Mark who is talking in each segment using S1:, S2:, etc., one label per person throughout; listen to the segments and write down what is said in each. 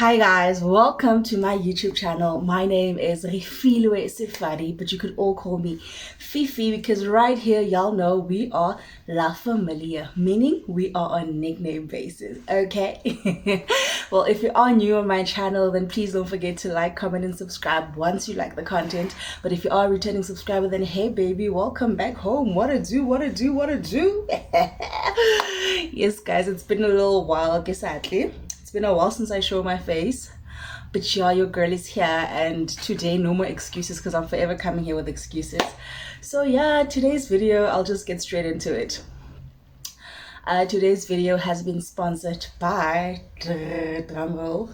S1: Hi guys, welcome to my YouTube channel. My name is Refilwe Sefari, but you could all call me Fifi because right here y'all know we are La Familia, meaning we are on nickname basis, okay? Well, if you are new on my channel, then please don't forget to like, comment and subscribe once you like the content. But if you are a returning subscriber, then hey baby, welcome back home. What to do? Yes guys, it's been a little while, sadly. It's been a while since I show my face, but yeah, your girl is here, and today no more excuses because I'm forever coming here with excuses. So yeah, today's video, I'll just get straight into it. Today's video has been sponsored by drumroll.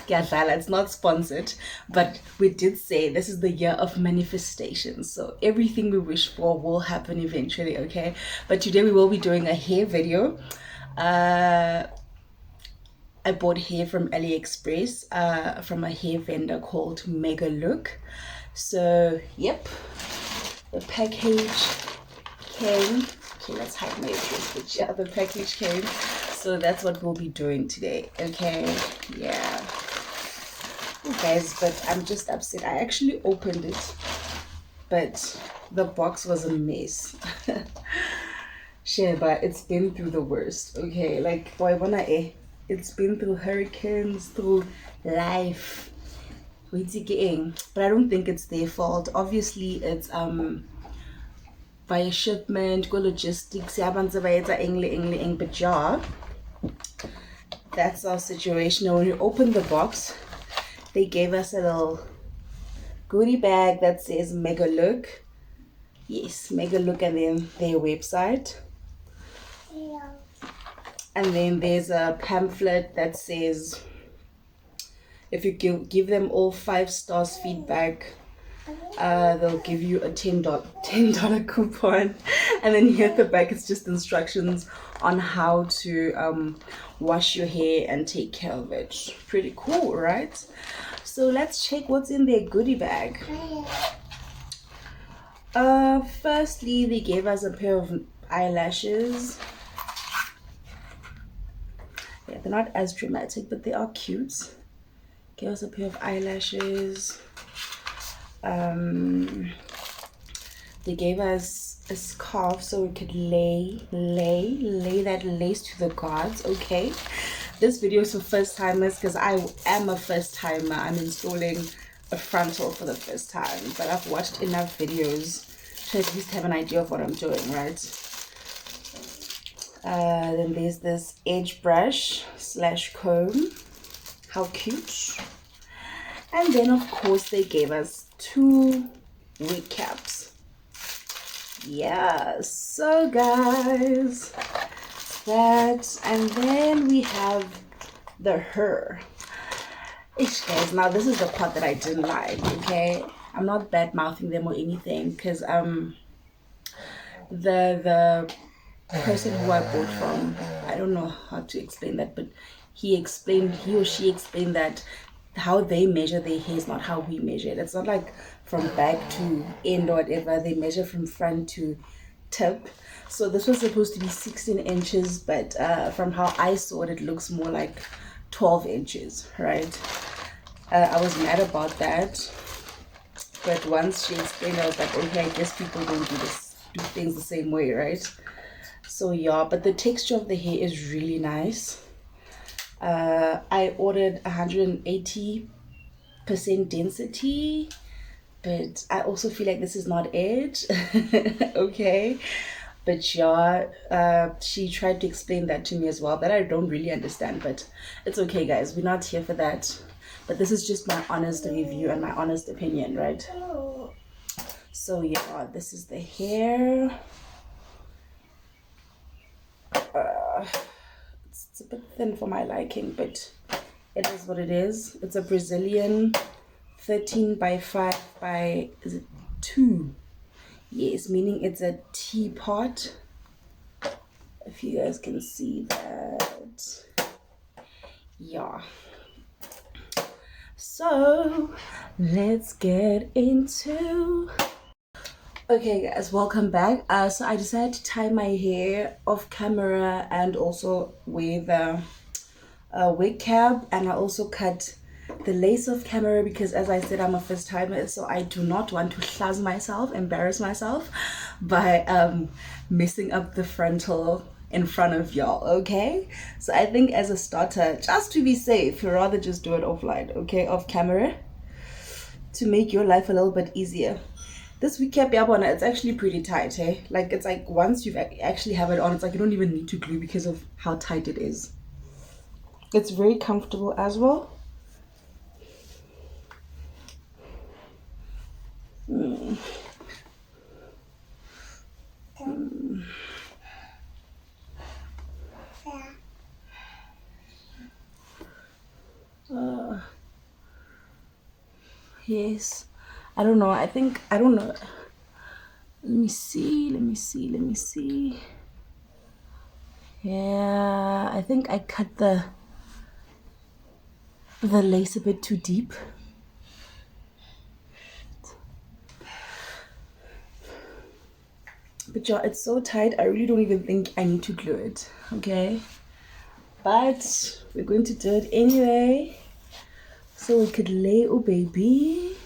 S1: It's not sponsored, but we did say this is the year of manifestation, so everything we wish for will happen eventually, okay? But today we will be doing a hair video. I bought hair from Aliexpress, from a hair vendor called Megalook. So, yep, the package came. Okay, let's hide my address, but yeah, the package came. So that's what we'll be doing today, okay? Yeah. Oh, guys, but I'm just upset. I actually opened it, but the box was a mess. Share, but it's been through the worst, okay? Like, boy, when it's been through hurricanes, through life. But I don't think it's their fault. Obviously, it's via shipment, go logistics, but yeah, that's our situation. Now, when you open the box, they gave us a little goodie bag that says Megalook. Yes, Megalook, and then their website. Yeah. And then there's a pamphlet that says if you give them all 5 stars feedback, they'll give you a $10 coupon. And then here at the back, it's just instructions on how to wash your hair and take care of it. Pretty cool, right? So let's check what's in their goodie bag. Firstly, they gave us a pair of eyelashes. Yeah, they're not as dramatic, but they are cute. Give us a pair of eyelashes. They gave us a scarf so we could lay that lace to the gods, okay? This video is for first timers because I am a first timer. I'm installing a frontal for the first time, but I've watched enough videos to at least have an idea of what I'm doing, right? Then there's this edge brush / comb. How cute. And then of course they gave us 2 wig caps. Yeah, so guys, that, and then we have the hair. Ish, guys, now this is the part that I didn't like, okay? I'm not bad mouthing them or anything, because the person who I bought from, I don't know how to explain that, but he or she explained that how they measure their hair is not how we measure it. It's not like from back to end or whatever. They measure from front to tip. So this was supposed to be 16 inches, but from how I saw it, it looks more like 12 inches, right? I was mad about that, but once she explained, I was like, okay, I guess people don't do things the same way, right? So yeah, but the texture of the hair is really nice. I ordered 180% density, but I also feel like this is not it. Okay, but yeah, she tried to explain that to me as well, that I don't really understand, but it's okay guys, we're not here for that. But this is just my honest review and my honest opinion, right? So yeah, this is the hair. It's a bit thin for my liking, but it is what it is. It's a Brazilian 13 by 5 by, is it 2? Yes, meaning it's a teapot. If you guys can see that. Yeah. So let's get into. Okay guys, welcome back. So I decided to tie my hair off camera and also wear the wig cap, and I also cut the lace off camera because, as I said, I'm a first timer, so I do not want to shaz myself, embarrass myself by messing up the frontal in front of y'all. Okay, so I think as a starter, just to be safe, you'd rather just do it offline, okay, off camera, to make your life a little bit easier. This wig cap, yabona, it's actually pretty tight, eh? Like, it's like once you actually have it on, it's like you don't even need to glue because of how tight it is. It's very comfortable as well. Yes, I don't know. I don't know. Let me see. Yeah, I think I cut the lace a bit too deep. But yeah, it's so tight, I really don't even think I need to glue it, okay? But we're going to do it anyway, so we could lay, oh baby.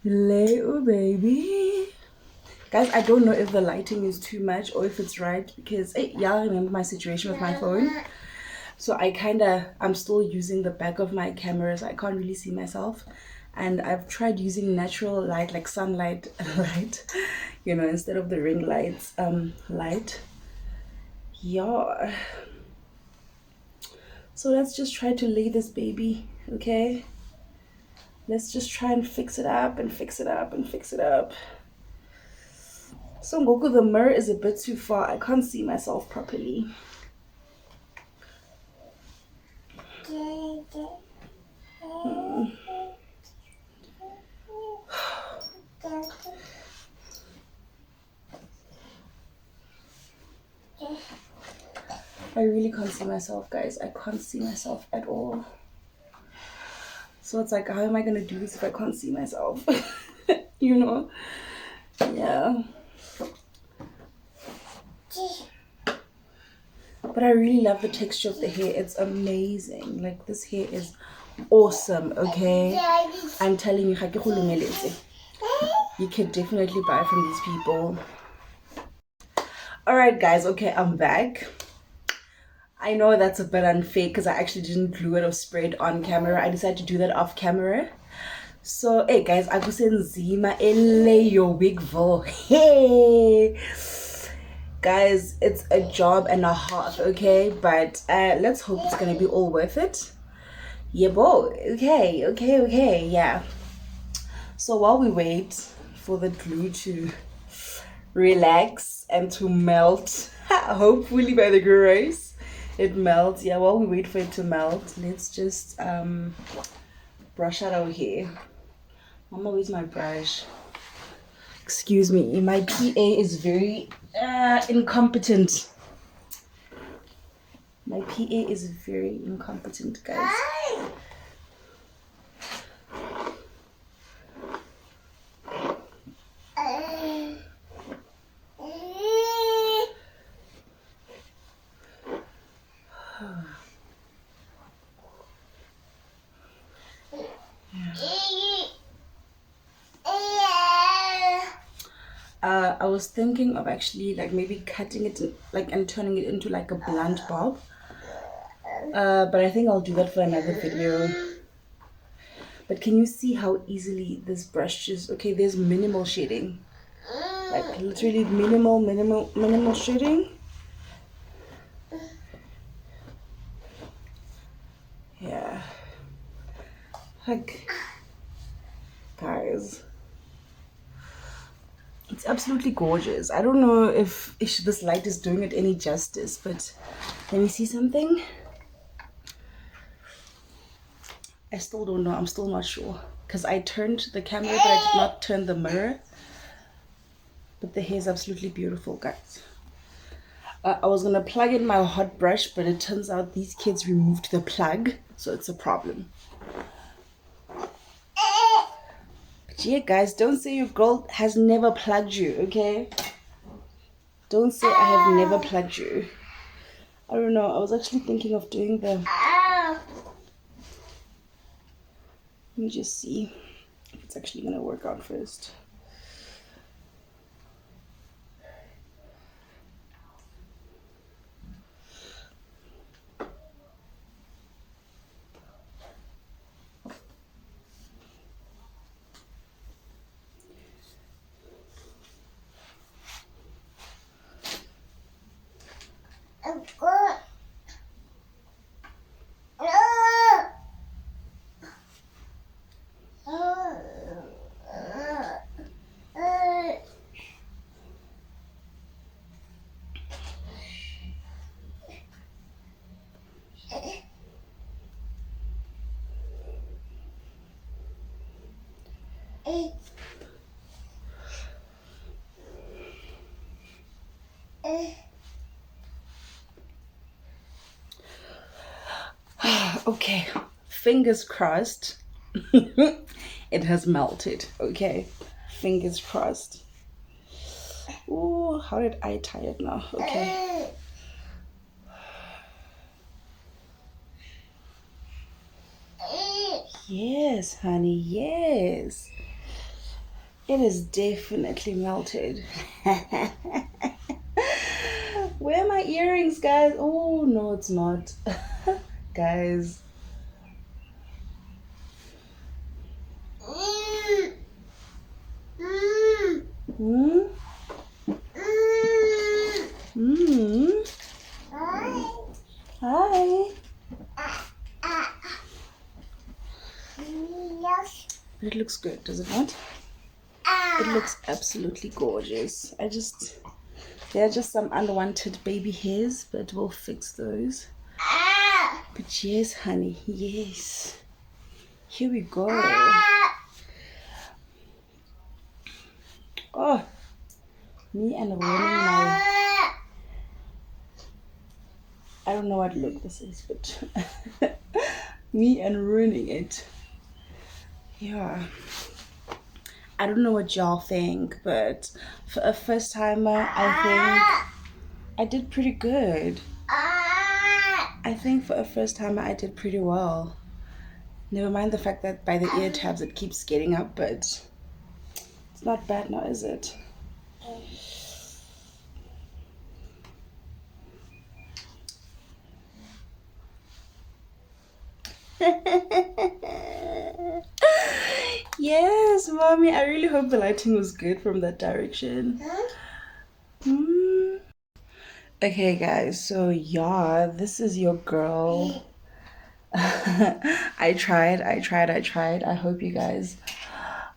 S1: Lay, oh baby. Guys, I don't know if the lighting is too much or if it's right, because y'all remember my situation with my phone. So I'm still using the back of my camera, so I can't really see myself. And I've tried using natural light, like sunlight light, you know, instead of the ring lights light. Yeah. So let's just try to lay this baby, okay? Let's just try and fix it up and fix it up and fix it up. So Ngoku, the mirror is a bit too far. I can't see myself properly. I really can't see myself, guys. I can't see myself at all. So it's like, how am I gonna do this if I can't see myself? You know? Yeah. But I really love the texture of the hair. It's amazing. Like, this hair is awesome, okay? I'm telling you, you can definitely buy from these people. Alright guys, okay, I'm back. I know that's a bit unfair because I actually didn't glue it or spray it on camera. I decided to do that off camera. So, hey guys, akusenzima eleyo wigville. Hey! Guys, it's a job and a half, okay? But let's hope it's gonna be all worth it. Yeah, boy. Okay, yeah. So while we wait for the glue to relax and to melt, hopefully by the grace it melts. Yeah, while we wait for it to melt, let's just brush out our hair. Mama, where's my brush? Excuse me, my PA is very incompetent. My PA is very incompetent, guys. I was thinking of actually like maybe cutting it and turning it into like a blunt bob, but I think I'll do that for another video. But can you see how easily this brush just, okay, there's minimal shading, like literally minimal shading. Yeah, like, guys, it's absolutely gorgeous. I don't know if this light is doing it any justice, but let me see something. I still don't know. I'm still not sure because I turned the camera, but I did not turn the mirror. But the hair is absolutely beautiful, guys. I was gonna plug in my hot brush, but it turns out these kids removed the plug, so it's a problem. But yeah, guys, don't say your girl has never plugged you, okay? Don't say I have never plugged you. I don't know. I was actually thinking of doing the... Let me just see if it's actually going to work out first. Okay, fingers crossed. It has melted. Okay, fingers crossed. Oh, how did I tie it now? Okay. Yes, honey, yes. It is definitely melted. Where are my earrings, guys? Oh, no, it's not. Guys. Hmm? Hi. But it looks good, does it not? It looks absolutely gorgeous. There are just some unwanted baby hairs, but we'll fix those. But yes, honey, yes. Here we go. Oh, me and ruining my... I don't know what look this is, but me and ruining it. Yeah. I don't know what y'all think, but for a first timer, I think I did pretty good. I think for a first timer, I did pretty well. Never mind the fact that by the ear tabs it keeps getting up, but it's not bad now, is it? Yes, mommy, I really hope the lighting was good from that direction. Okay, guys, so yeah, this is your girl. I tried. I hope you guys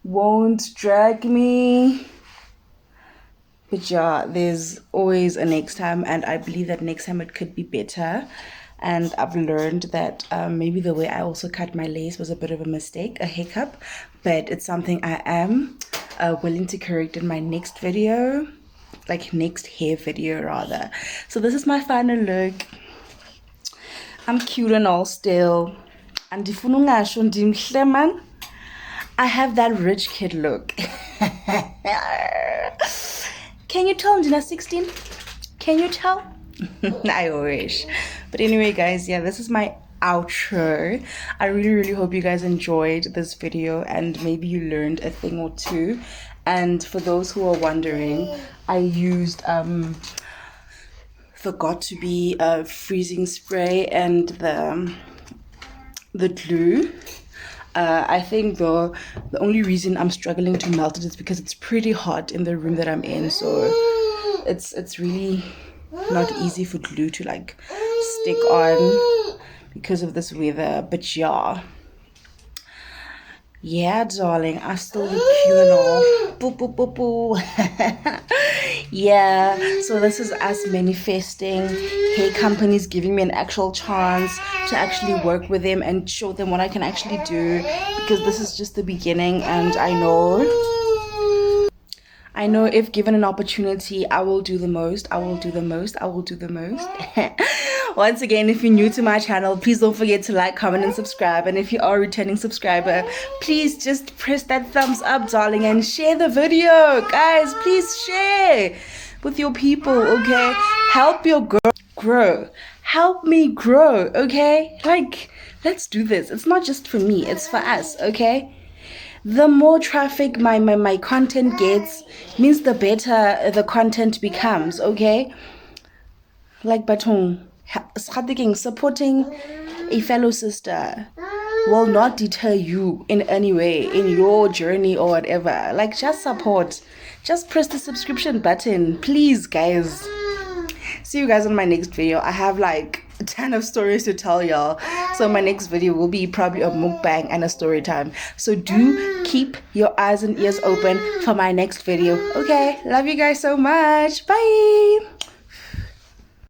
S1: won't drag me. But yeah, there's always a next time, and I believe that next time it could be better. And I've learned that maybe the way I also cut my lace was a bit of a mistake, a hiccup, but it's something I am willing to correct in my next video, like next hair video rather. So this is my final look. I'm cute and all still. And if you man, I have that rich kid look. Can you tell I'm Dina 16? Can you tell? I wish. But anyway, guys, yeah, this is my outro. I really hope you guys enjoyed this video and maybe you learned a thing or two. And for those who are wondering, I used forgot to be freezing spray and the glue. I think the only reason I'm struggling to melt it is because it's pretty hot in the room that I'm in, so it's really not easy for glue to like stick on because of this weather. But yeah, darling, I still look cute and all. Boo, boo, boo, boo. Yeah, so this is us manifesting hair companies giving me an actual chance to actually work with them and show them what I can actually do, because this is just the beginning, and I know if given an opportunity, I will do the most. Once again, if you're new to my channel, please don't forget to like, comment, and subscribe. And if you are a returning subscriber, please just press that thumbs up, darling, and share the video. Guys, please share with your people, okay? Help your girl grow. help me grow, okay? Like, let's do this. It's not just for me, it's for us, okay? The more traffic my content gets means the better the content becomes, okay? Like Batong, supporting a fellow sister will not deter you in any way in your journey or whatever. Like, just support. Just press the subscription button, please, guys. See you guys on my next video. I have like a ton of stories to tell y'all, so my next video will be probably a mukbang and a story time. So do keep your eyes and ears open for my next video. Okay, love you guys so much. Bye.